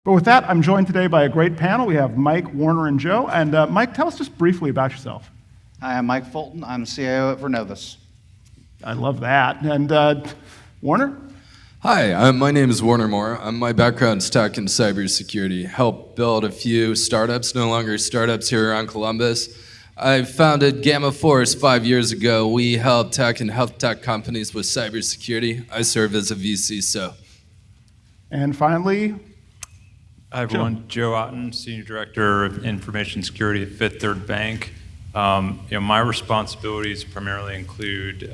But with that, I'm joined today by a great panel. We have Mike, Warner, and Joe. And Mike, tell us just briefly about yourself. Hi, I'm Mike Fulton. I'm CIO at Vernovus. I love that. And Warner? Hi, my name is Warner Moore. My background's tech and cybersecurity. Helped build a few startups, no longer startups here around Columbus. I founded Gamma Force 5 years ago. We help tech and health tech companies with cybersecurity. I serve as a VC, so. And finally, Hi, everyone. Joe Otten, Senior Director of Information Security at Fifth Third Bank. My responsibilities primarily include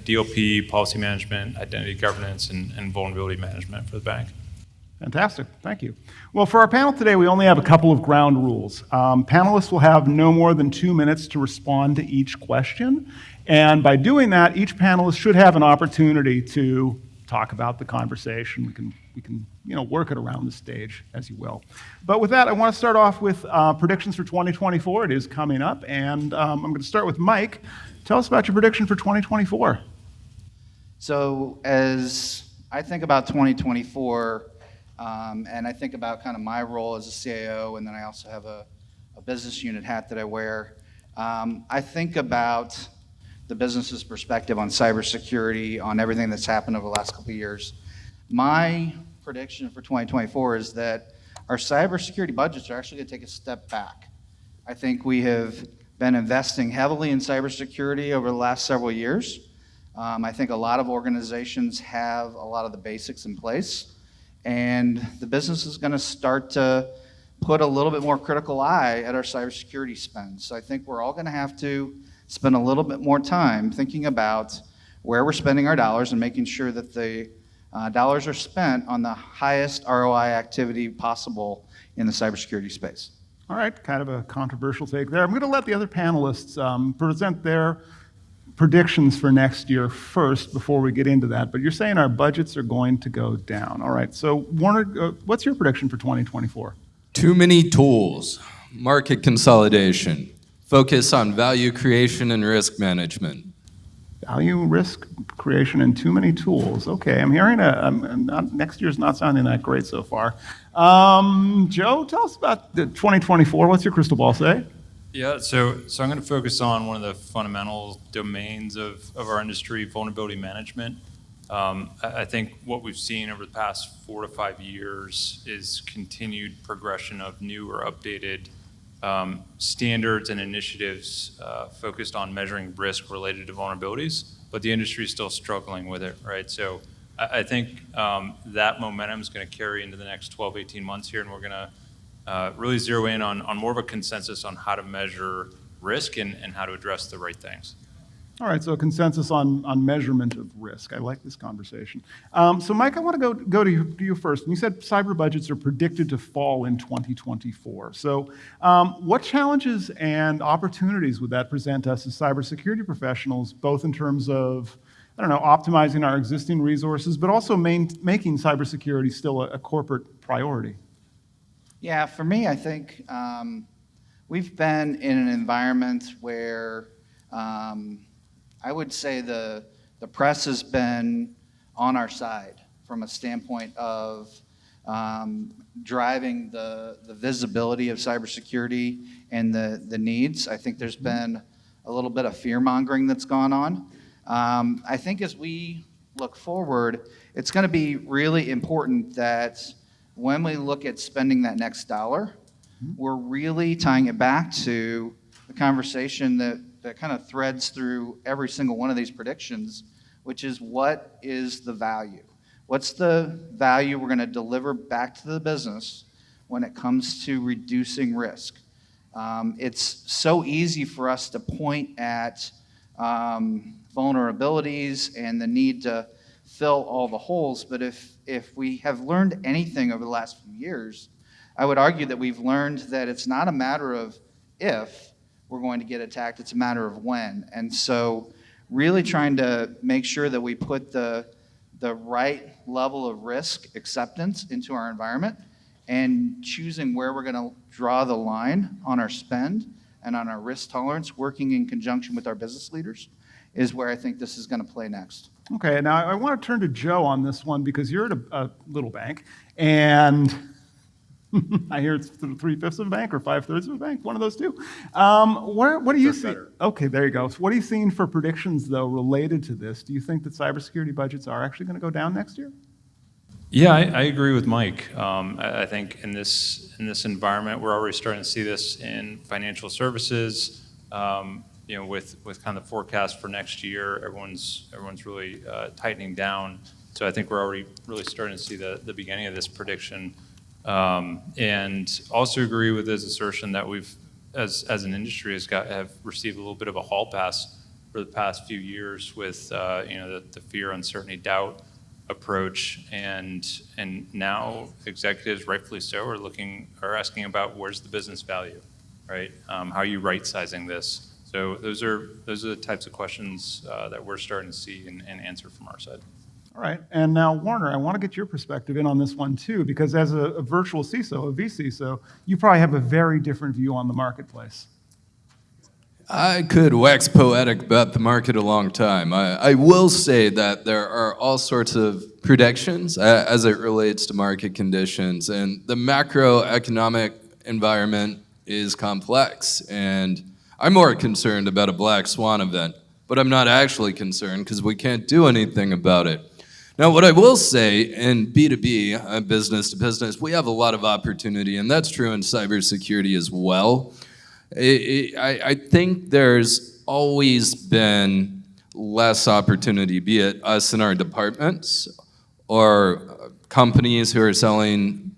DLP, policy management, identity governance, and vulnerability management for the bank. Fantastic. Thank you. Well, for our panel today, we only have a couple of ground rules. Panelists will have no more than 2 minutes to respond to each question. And by doing that, each panelist should have an opportunity to talk about the conversation. We can work it around the stage, as you will. But with that, I want to start off with predictions for 2024. It is coming up, and I'm going to start with Mike. Tell us about your prediction for 2024. So as I think about 2024, and I think about kind of my role as a CIO, and then I also have a business unit hat that I wear, I think about the business's perspective on cybersecurity, on everything that's happened over the last couple of years. My prediction for 2024 is that our cybersecurity budgets are actually going to take a step back. I think we have been investing heavily in cybersecurity over the last several years. I think a lot of organizations have a lot of the basics in place, and the business is going to start to put a little bit more critical eye at our cybersecurity spend. So I think we're all going to have to spend a little bit more time thinking about where we're spending our dollars and making sure that the dollars are spent on the highest ROI activity possible in the cybersecurity space. All right, kind of a controversial take there. I'm going to let the other panelists present their predictions for next year first before we get into that. But you're saying our budgets are going to go down. All right, so Warner, what's your prediction for 2024? Too many tools, market consolidation, focus on value creation and risk management. Value, risk creation, and too many tools. Okay, I'm hearing next year's not sounding that great so far. Joe, tell us about the 2024. What's your crystal ball say? Yeah, so I'm going to focus on one of the fundamental domains of our industry, vulnerability management. I think what we've seen over the past 4 to 5 years is continued progression of new or updated standards and initiatives focused on measuring risk related to vulnerabilities, but the industry is still struggling with it, right? So I think that momentum is going to carry into the next 12, 18 months here, and we're going to really zero in on more of a consensus on how to measure risk and how to address the right things. All right, so a consensus on measurement of risk. I like this conversation. So Mike, I want to go to you first. And you said cyber budgets are predicted to fall in 2024. So what challenges and opportunities would that present us as cybersecurity professionals, both in terms of, optimizing our existing resources, but also making cybersecurity still a corporate priority? Yeah, for me, I think we've been in an environment where I would say the press has been on our side from a standpoint of driving the visibility of cybersecurity and the needs. I think there's been a little bit of fear-mongering that's gone on. I think as we look forward, it's going to be really important that when we look at spending that next dollar, we're really tying it back to the conversation that kind of threads through every single one of these predictions, which is what is the value? What's the value we're going to deliver back to the business when it comes to reducing risk? It's so easy for us to point at vulnerabilities and the need to fill all the holes, but if we have learned anything over the last few years, I would argue that we've learned that it's not a matter of if we're going to get attacked, it's a matter of when. And so really trying to make sure that we put the right level of risk acceptance into our environment and choosing where we're going to draw the line on our spend and on our risk tolerance, working in conjunction with our business leaders, is where I think this is going to play next. Okay, now I want to turn to Joe on this one because you're at a little bank, and I hear it's 3/5 of a bank or 5/3 of a bank, one of those two. What do you see? Okay, there you go. So what are you seeing for predictions, though, related to this? Do you think that cybersecurity budgets are actually going to go down next year? Yeah, I agree with Mike. I think in this environment, we're already starting to see this in financial services. With kind of the forecast for next year, everyone's really tightening down. So I think we're already really starting to see the beginning of this prediction. And also agree with his assertion that we've, as an industry, have received a little bit of a hall pass for the past few years with the fear, uncertainty, doubt approach, and now executives, rightfully so, are asking about where's the business value, right? How are you right-sizing this? So those are the types of questions that we're starting to see and answer from our side. All right. And now, Warner, I want to get your perspective in on this one, too, because as a virtual CISO, a vCISO, you probably have a very different view on the marketplace. I could wax poetic about the market a long time. I will say that there are all sorts of predictions as it relates to market conditions, and the macroeconomic environment is complex, and I'm more concerned about a black swan event, but I'm not actually concerned because we can't do anything about it. Now, what I will say in B2B, business to business, we have a lot of opportunity, and that's true in cybersecurity as well. I think there's always been less opportunity, be it us in our departments or companies who are selling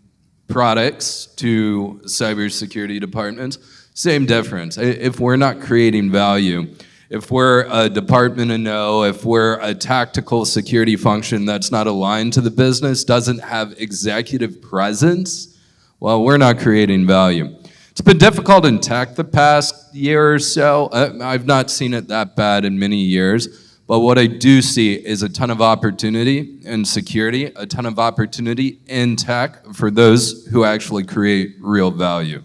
products to cybersecurity departments. Same difference. If we're not creating value, if we're a department of no, if we're a tactical security function that's not aligned to the business, doesn't have executive presence, well, we're not creating value. It's been difficult in tech the past year or so. I've not seen it that bad in many years, but what I do see is a ton of opportunity in security, a ton of opportunity in tech for those who actually create real value.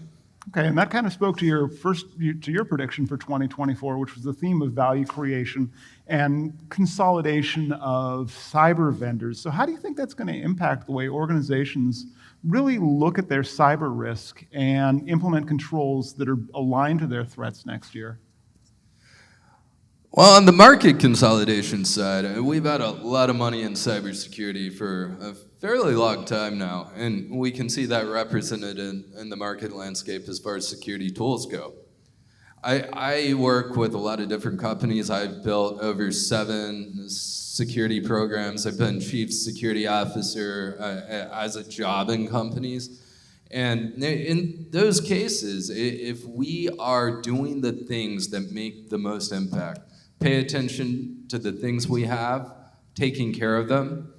Okay, and that kind of spoke to your prediction for 2024, which was the theme of value creation and consolidation of cyber vendors. So how do you think that's going to impact the way organizations really look at their cyber risk and implement controls that are aligned to their threats next year? Well, on the market consolidation side, we've had a lot of money in cybersecurity for a fairly long time now, and we can see that represented in the market landscape as far as security tools go. I work with a lot of different companies. I've built over 7 security programs. I've been chief security officer as a job in companies. And in those cases, if we are doing the things that make the most impact, pay attention to the things we have, taking care of them,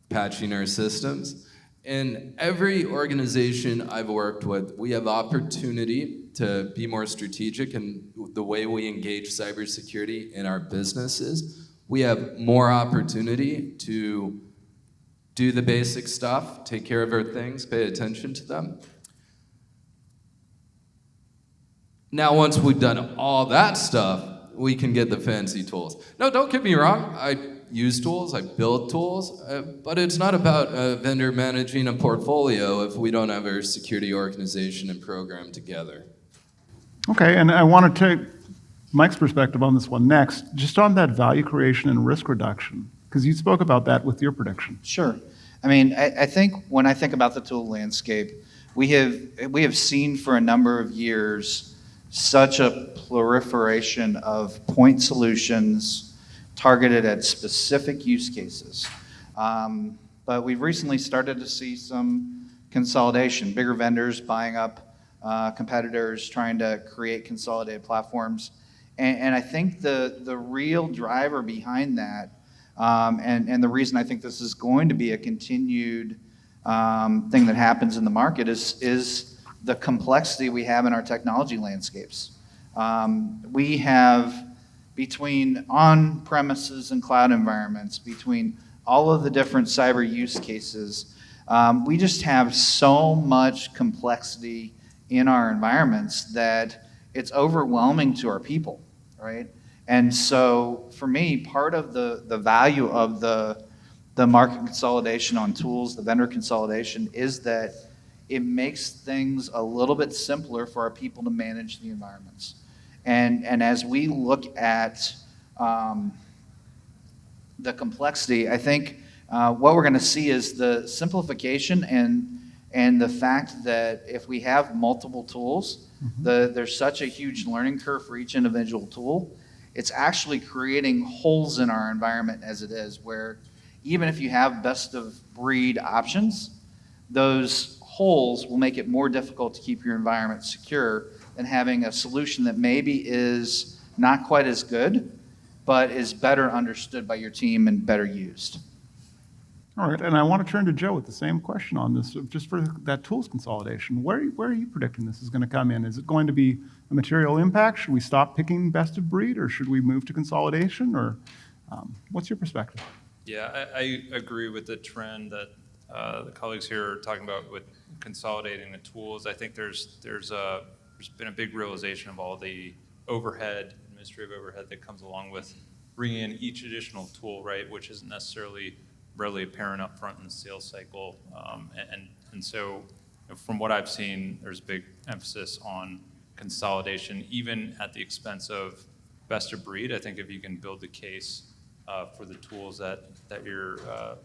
patching our systems. In every organization I've worked with, we have opportunity to be more strategic in the way we engage cybersecurity in our businesses. We have more opportunity to do the basic stuff, take care of our things, pay attention to them. Now, once we've done all that stuff, we can get the fancy tools. No, don't get me wrong. I use tools, I build tools, but it's not about a vendor managing a portfolio if we don't have our security organization and program together. Okay, and I want to take Mike's perspective on this one next, just on that value creation and risk reduction, because you spoke about that with your prediction. Sure. I mean, I think when I think about the tool landscape, we have seen for a number of years such a proliferation of point solutions targeted at specific use cases. But we've recently started to see some consolidation, bigger vendors buying up competitors, trying to create consolidated platforms. And I think the real driver behind that, and the reason I think this is going to be a continued thing that happens in the market is the complexity we have in our technology landscapes. We have, between on-premises and cloud environments, between all of the different cyber use cases, we just have so much complexity in our environments that it's overwhelming to our people, right? And so for me, part of the value of the market consolidation on tools, the vendor consolidation, is that it makes things a little bit simpler for our people to manage the environments. And as we look at the complexity, I think what we're going to see is the simplification and the fact that if we have multiple tools, there's such a huge learning curve for each individual tool. It's actually creating holes in our environment as it is, where even if you have best of breed options, those holes will make it more difficult to keep your environment secure than having a solution that maybe is not quite as good, but is better understood by your team and better used. All right, and I want to turn to Joe with the same question on this, just for that tools consolidation. Where are you predicting this is going to come in? Is it going to be a material impact? Should we stop picking best of breed, or should we move to consolidation? Or what's your perspective? Yeah, I agree with the trend that the colleagues here are talking about with consolidating the tools. I think there's been a big realization of all the overhead, administrative overhead that comes along with bringing in each additional tool, right, which isn't necessarily readily apparent up front in the sales cycle. And so, you know, from what I've seen, there's a big emphasis on consolidation, even at the expense of best of breed. I think if you can build the case for the tools that you're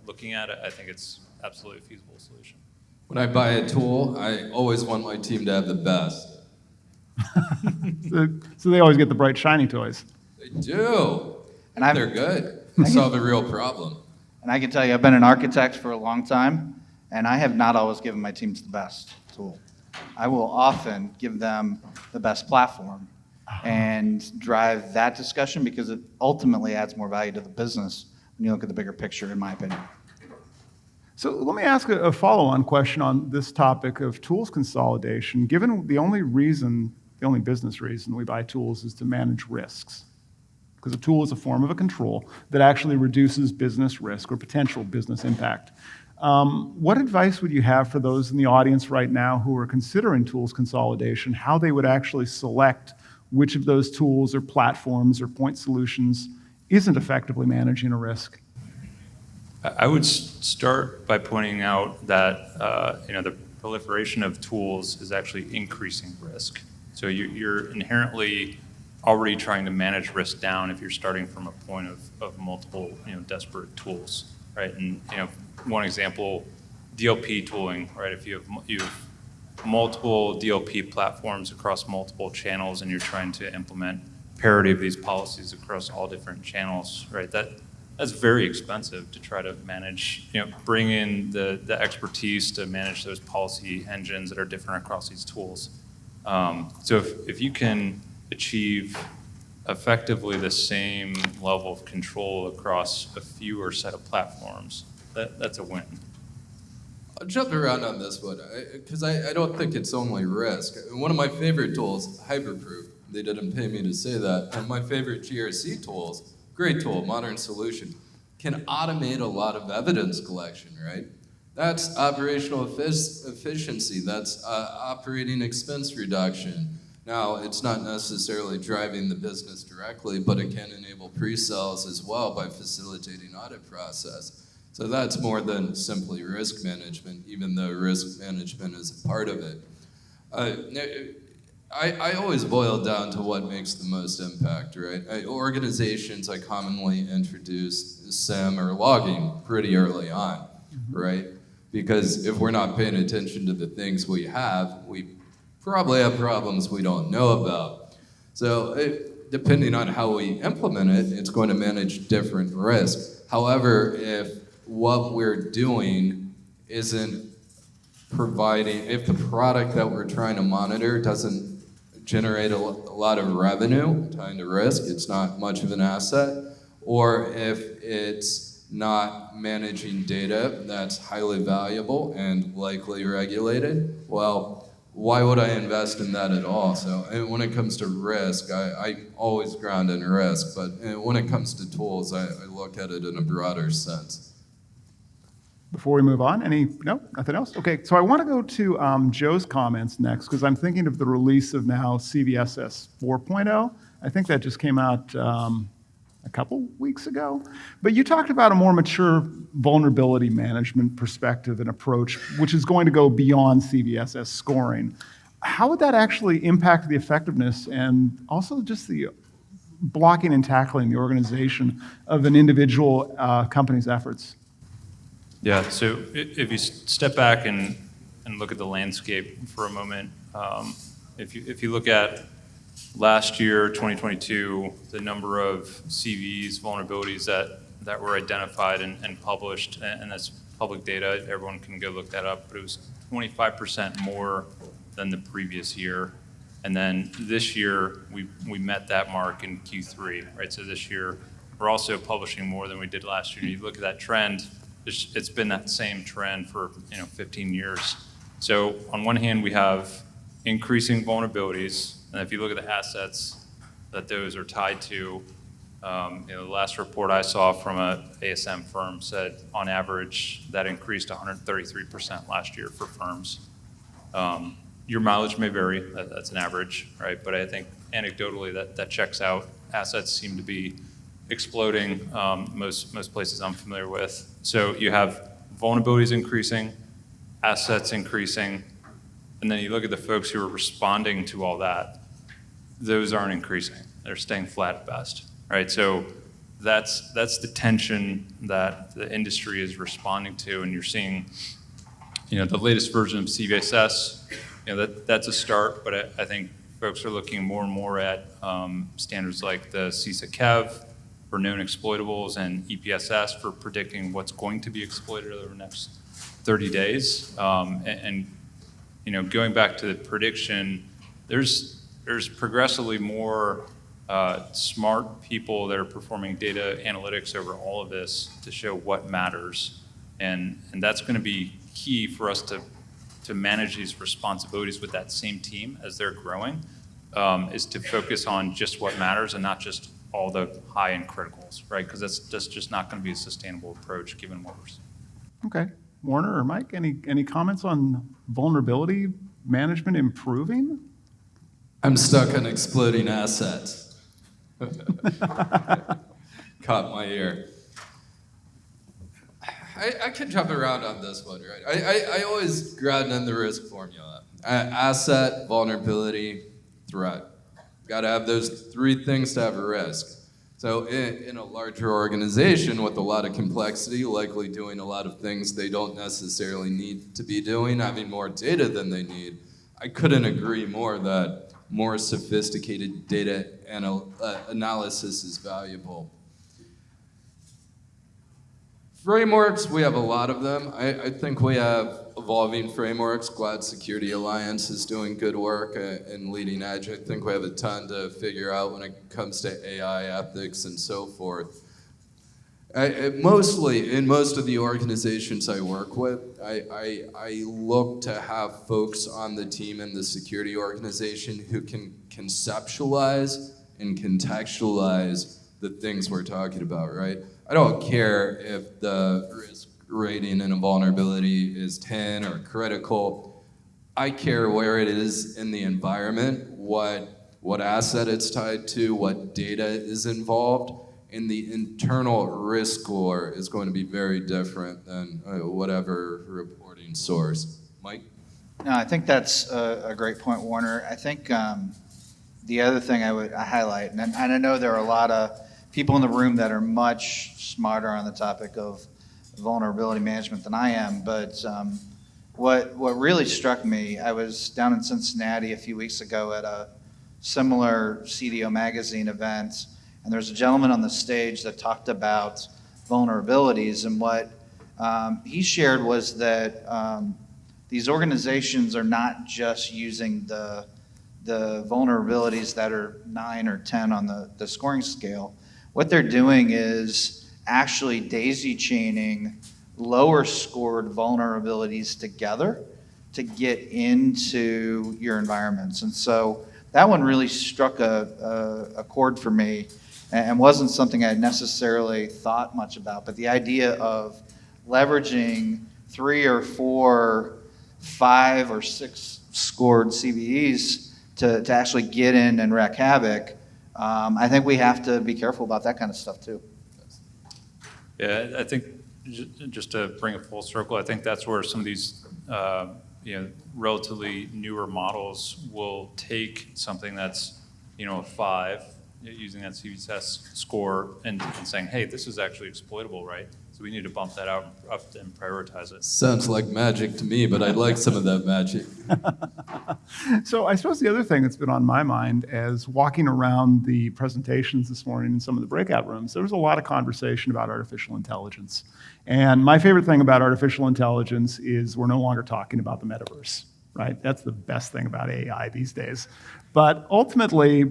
looking at, I think it's absolutely a feasible solution. When I buy a tool, I always want my team to have the best. So they always get the bright, shiny toys. They do. And They're good. They solve a real problem. And I can tell you, I've been an architect for a long time, and I have not always given my teams the best tool. I will often give them the best platform and drive that discussion because it ultimately adds more value to the business when you look at the bigger picture, in my opinion. So let me ask a follow-on question on this topic of tools consolidation. Given the only business reason we buy tools is to manage risks, because a tool is a form of a control that actually reduces business risk or potential business impact. What advice would you have for those in the audience right now who are considering tools consolidation, how they would actually select which of those tools or platforms or point solutions isn't effectively managing a risk? I would start by pointing out that the proliferation of tools is actually increasing risk. So you're inherently already trying to manage risk down if you're starting from a point of multiple disparate tools, right? And one example, DLP tooling, right? If you have multiple DLP platforms across multiple channels and you're trying to implement parity of these policies across all different channels, right? That's very expensive to try to manage, bring in the expertise to manage those policy engines that are different across these tools. So if you can achieve effectively the same level of control across a fewer set of platforms, that's a win. I'll jump around on this one, because I don't think it's only risk. One of my favorite tools, Hyperproof, they didn't pay me to say that, and my favorite GRC tools, great tool, modern solution, can automate a lot of evidence collection, right? That's operational efficiency, that's operating expense reduction. Now, it's not necessarily driving the business directly, but it can enable pre-sales as well by facilitating audit process. So that's more than simply risk management, even though risk management is a part of it. I always boil down to what makes the most impact, right? Organizations, I commonly introduce SIM or logging pretty early on, right? Because if we're not paying attention to the things we probably have problems we don't know about. So depending on how we implement it, it's going to manage different risks. However, if what we're doing isn't providing, if the product that we're trying to monitor doesn't generate a lot of revenue tying to risk, it's not much of an asset, or if it's not managing data that's highly valuable and likely regulated, well, why would I invest in that at all? So when it comes to risk, I always ground in risk, but when it comes to tools, I look at it in a broader sense. Before we move on, no, nothing else? Okay, so I want to go to Joe's comments next, because I'm thinking of the release of now CVSS 4.0. I think that just came out a couple weeks ago. But you talked about a more mature vulnerability management perspective and approach, which is going to go beyond CVSS scoring. How would that actually impact the effectiveness and also just the blocking and tackling the organization of an individual company's efforts? Yeah, so if you step back and look at the landscape for a moment, if you look at last year, 2022, the number of CVEs, vulnerabilities that were identified and published, and that's public data, everyone can go look that up, but it was 25% more than the previous year. And then this year, we met that mark in Q3, right? So this year, we're also publishing more than we did last year. You look at that trend, it's been that same trend for 15 years. So on one hand, we have increasing vulnerabilities, and if you look at the assets that those are tied to, the last report I saw from a ASM firm said on average that increased 133% last year for firms. Your mileage may vary, that's an average, right? But I think anecdotally that checks out. Assets seem to be exploding most places I'm familiar with. So you have vulnerabilities increasing, assets increasing, and then you look at the folks who are responding to all that, those aren't increasing. They're staying flat at best, right? So that's the tension that the industry is responding to, and you're seeing, the latest version of CVSS, that's a start, but I think folks are looking more and more at standards like the CISA-KEV for known exploitables and EPSS for predicting what's going to be exploited over the next 30 days. And going back to the prediction, there's progressively more smart people that are performing data analytics over all of this to show what matters. And that's going to be key for us to manage these responsibilities with that same team as they're growing, is to focus on just what matters and not just all the high-end criticals, right? Because that's just not going to be a sustainable approach given what we're seeing. Okay. Warner or Mike, any comments on vulnerability management improving? I'm stuck on exploding assets. Caught my ear. I can jump around on this one, right? I always ground in the risk formula. Asset, vulnerability, threat. Got to have those three things to have a risk. So in a larger organization with a lot of complexity, likely doing a lot of things they don't necessarily need to be doing, having more data than they need, I couldn't agree more that more sophisticated data analysis is valuable. Frameworks, we have a lot of them. I think we have evolving frameworks. Glad Security Alliance is doing good work and leading edge. I think we have a ton to figure out when it comes to AI ethics and so forth. Mostly, in most of the organizations I work with, I look to have folks on the team in the security organization who can conceptualize and contextualize the things we're talking about, right? I don't care if the risk rating in a vulnerability is 10 or critical. I care where it is in the environment, what asset it's tied to, what data is involved, and the internal risk score is going to be very different than whatever reporting source. Mike? No, I think that's a great point, Warner. I think the other thing I highlight, and I know there are a lot of people in the room that are much smarter on the topic of vulnerability management than I am, but what really struck me, I was down in Cincinnati a few weeks ago at a similar CDO magazine event, and there's a gentleman on the stage that talked about vulnerabilities, and what he shared was that these organizations are not just using the vulnerabilities that are 9 or 10 on the scoring scale. What they're doing is actually daisy chaining lower scored vulnerabilities together to get into your environments. And so that one really struck a chord for me and wasn't something I had necessarily thought much about, but the idea of leveraging 3 or 4, 5 or 6 scored CVEs to actually get in and wreak havoc I think we have to be careful about that kind of stuff too. Yeah, I think just to bring it full circle, I think that's where some of these, relatively newer models will take something that's, a 5, using that CVSS score and saying, hey, this is actually exploitable, right? So we need to bump that up and prioritize it. Sounds like magic to me, but I'd like some of that magic. So I suppose the other thing that's been on my mind as walking around the presentations this morning in some of the breakout rooms, there was a lot of conversation about artificial intelligence. And my favorite thing about artificial intelligence is we're no longer talking about the metaverse, right? That's the best thing about AI these days. But ultimately,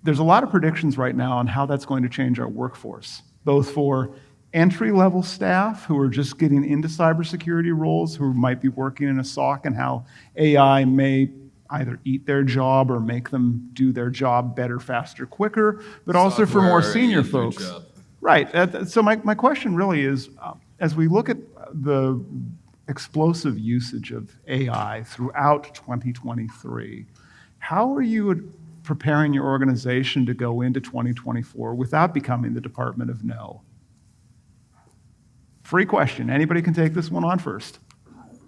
there's a lot of predictions right now on how that's going to change our workforce, both for entry-level staff who are just getting into cybersecurity roles, who might be working in a SOC, and how AI may either eat their job or make them do their job better, faster, quicker, but also for more Software senior eat their folks. job. Right. So my question really is, as we look at the explosive usage of AI throughout 2023, how are you preparing your organization to go into 2024 without becoming the Department of No? Free question. Anybody can take this one on first.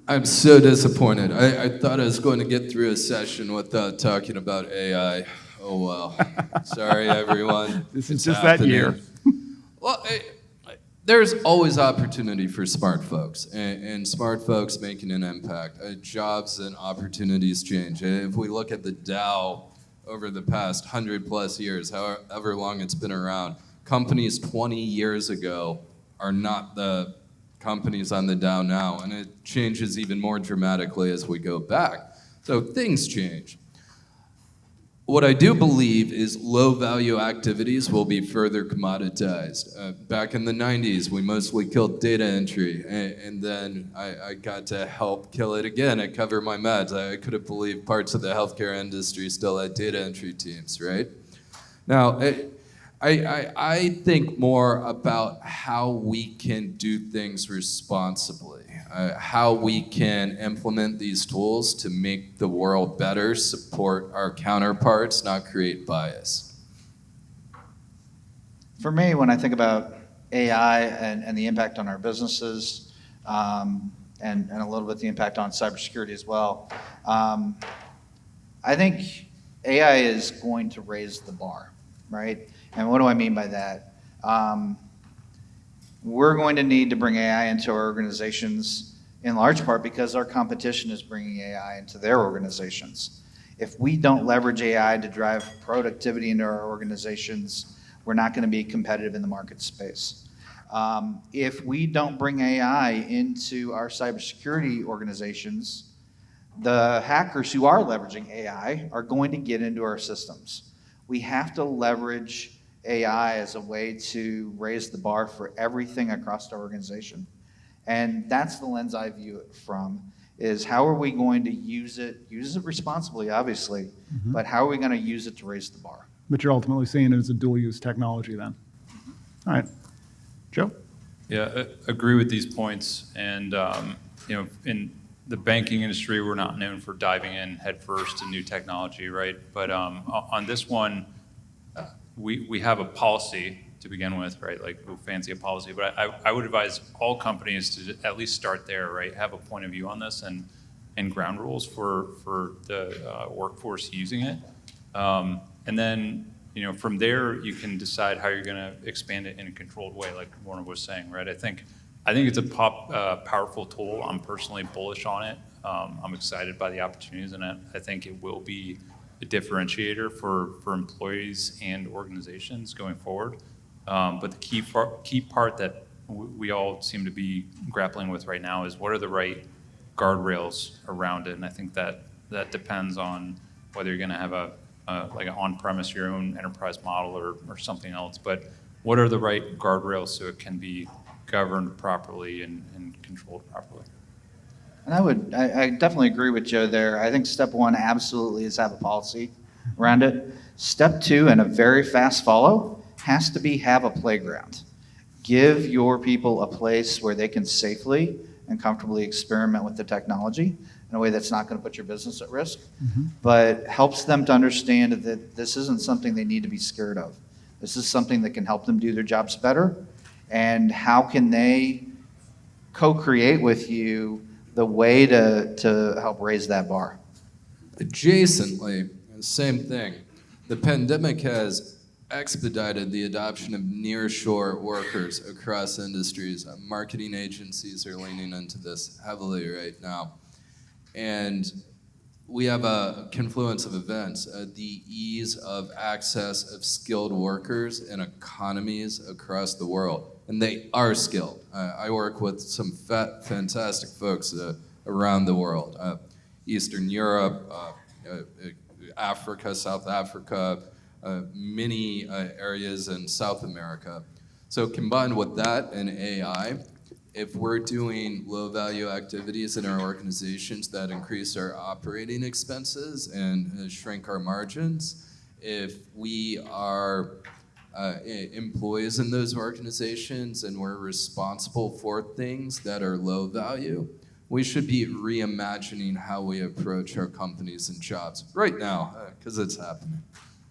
I'm so disappointed. I thought I was going to get through a session without talking about AI. Oh well. Sorry, everyone. This is It's just that happening. year. Well, there's always opportunity for smart folks, and smart folks making an impact. Jobs and opportunities change. If we look at the Dow over the past 100+ years, however long it's been around, companies 20 years ago are not the companies on the Dow now, and it changes even more dramatically as we go back. So things change. What I do believe is low-value activities will be further commoditized. Back in the 90s, we mostly killed data entry, and then I got to help kill it again at Cover My Meds. I couldn't believe parts of the healthcare industry still had data entry teams, right? Now, I think more about how we can do things responsibly, how we can implement these tools to make the world better, support our counterparts, not create bias. For me, when I think about AI and the impact on our businesses, and a little bit the impact on cybersecurity as well, I think AI is going to raise the bar, right? And what do I mean by that? We're going to need to bring AI into our organizations in large part because our competition is bringing AI into their organizations. If we don't leverage AI to drive productivity into our organizations, we're not going to be competitive in the market space. If we don't bring AI into our cybersecurity organizations, the hackers who are leveraging AI are going to get into our systems. We have to leverage AI as a way to raise the bar for everything across our organization. And that's the lens I view it from, is how are we going to use it responsibly, obviously, but how are we going to use it to raise the bar? But you're ultimately seeing it as a dual-use technology then. All right. Joe? Yeah, I agree with these points. And, in the banking industry, we're not known for diving in headfirst to new technology, right? But on this one, we have a policy to begin with, right? Like, we'll fancy a policy, but I would advise all companies to at least start there, right? Have a point of view on this and ground rules for the workforce using it. And then, from there, you can decide how you're gonna expand it in a controlled way, like Warner was saying, right? I think it's a powerful tool. I'm personally bullish on it. I'm excited by the opportunities in it. I think it will be a differentiator for employees and organizations going forward. But the key part that we all seem to be grappling with right now is what are the right guardrails around it, and I think that depends on whether you're going to have like an on-premise, your own enterprise model or something else. But what are the right guardrails so it can be governed properly and controlled properly? And I definitely agree with Joe there. I think step one absolutely is have a policy around it. Step two, and a very fast follow, has to be have a playground. Give your people a place where they can safely and comfortably experiment with the technology. in a way that's not going to put your business at risk, but helps them to understand that this isn't something they need to be scared of. This is something that can help them do their jobs better. And how can they co-create with you the way to help raise that bar? Adjacently, same thing. The pandemic has expedited the adoption of nearshore workers across industries. Marketing agencies are leaning into this heavily right now. And we have a confluence of events, the ease of access of skilled workers in economies across the world. And they are skilled. I work with some fantastic folks around the world. Eastern Europe, Africa, South Africa, many areas in South America. So combined with that and AI, if we're doing low-value activities in our organizations that increase our operating expenses and shrink our margins, if we are employees in those organizations and we're responsible for things that are low value, we should be reimagining how we approach our companies and jobs right now, because it's happening.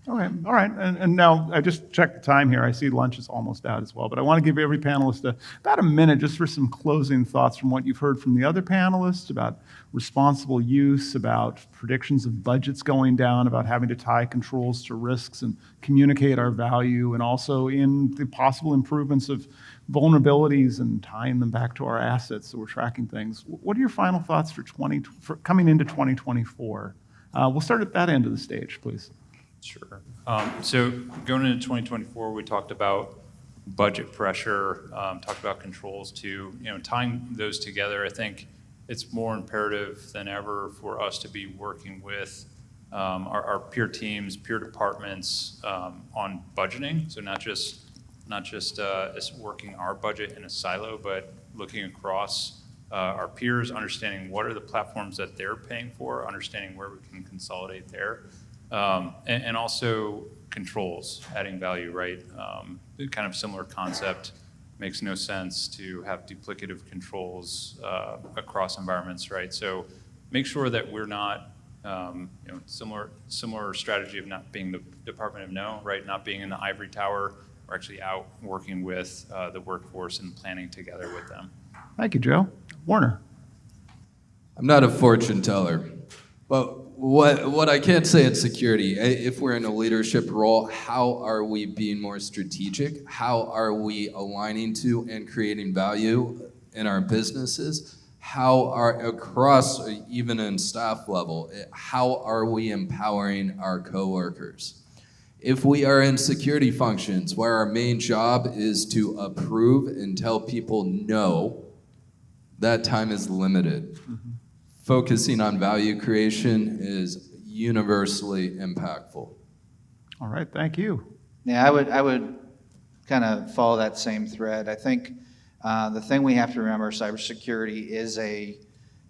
Okay, all right. And now I just checked the time here. I see lunch is almost out as well. But I want to give every panelist about a minute just for some closing thoughts from what you've heard from the other panelists about responsible use, about predictions of budgets going down, about having to tie controls to risks and communicate our value, and also in the possible improvements of vulnerabilities and tying them back to our assets so we're tracking things. What are your final thoughts for coming into 2024? We'll start at that end of the stage, please. Sure. So going into 2024, we talked about budget pressure, talked about controls too. Tying those together, I think it's more imperative than ever for us to be working with our peer teams, peer departments on budgeting. So not just as working our budget in a silo, but looking across our peers, understanding what are the platforms that they're paying for, understanding where we can consolidate there. And also controls, adding value, right? Kind of similar concept. Makes no sense to have duplicative controls across environments, right? So make sure that we're not, similar strategy of not being the Department of No, right? Not being in the ivory tower. We're actually out working with the workforce and planning together with them. Thank you, Joe. Warner. I'm not a fortune teller, but what I can say in security, if we're in a leadership role, how are we being more strategic? How are we aligning to and creating value in our businesses? How are, across, even in staff level, how are we empowering our coworkers? If we are in security functions where our main job is to approve and tell people no, that time is limited. Mm-hmm. Focusing on value creation is universally impactful. All right, thank you. Yeah, I would kind of follow that same thread. I think the thing we have to remember, cybersecurity is a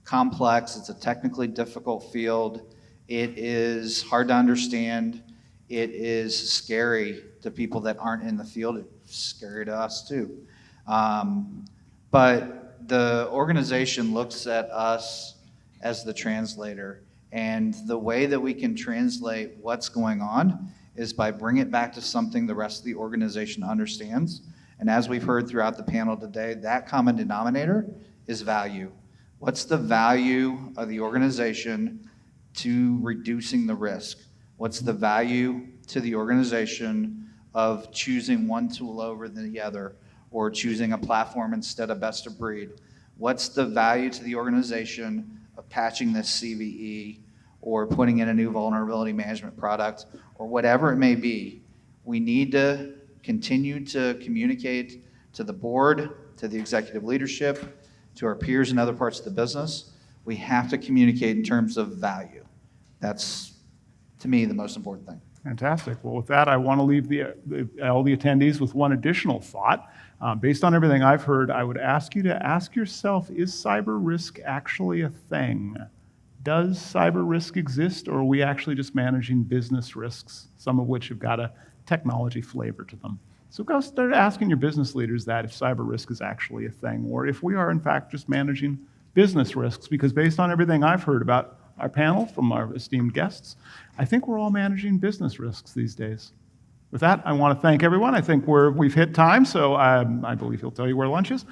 complex, it's a technically difficult field. It is hard to understand. It is scary to people that aren't in the field. It's scary to us too. But the organization looks at us as the translator. And the way that we can translate what's going on is by bringing it back to something the rest of the organization understands. And as we've heard throughout the panel today, that common denominator is value. What's the value of the organization to reducing the risk? What's the value to the organization of choosing one tool over the other, or choosing a platform instead of best of breed? What's the value to the organization of patching this CVE or putting in a new vulnerability management product or whatever it may be? We need to continue to communicate to the board, to the executive leadership, to our peers in other parts of the business. We have to communicate in terms of value. That's, to me, the most important thing. Fantastic. Well, with that, I want to leave all the attendees with one additional thought. Based on everything I've heard, I would ask you to ask yourself, is cyber risk actually a thing? Does cyber risk exist, or are we actually just managing business risks, some of which have got a technology flavor to them? So go start asking your business leaders that, if cyber risk is actually a thing, or if we are in fact just managing business risks, because based on everything I've heard about our panel from our esteemed guests, I think we're all managing business risks these days. With that, I want to thank everyone. I think we've hit time, so I believe he'll tell you where lunch is.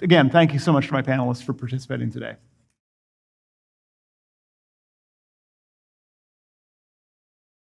Again, thank you so much to my panelists for participating today.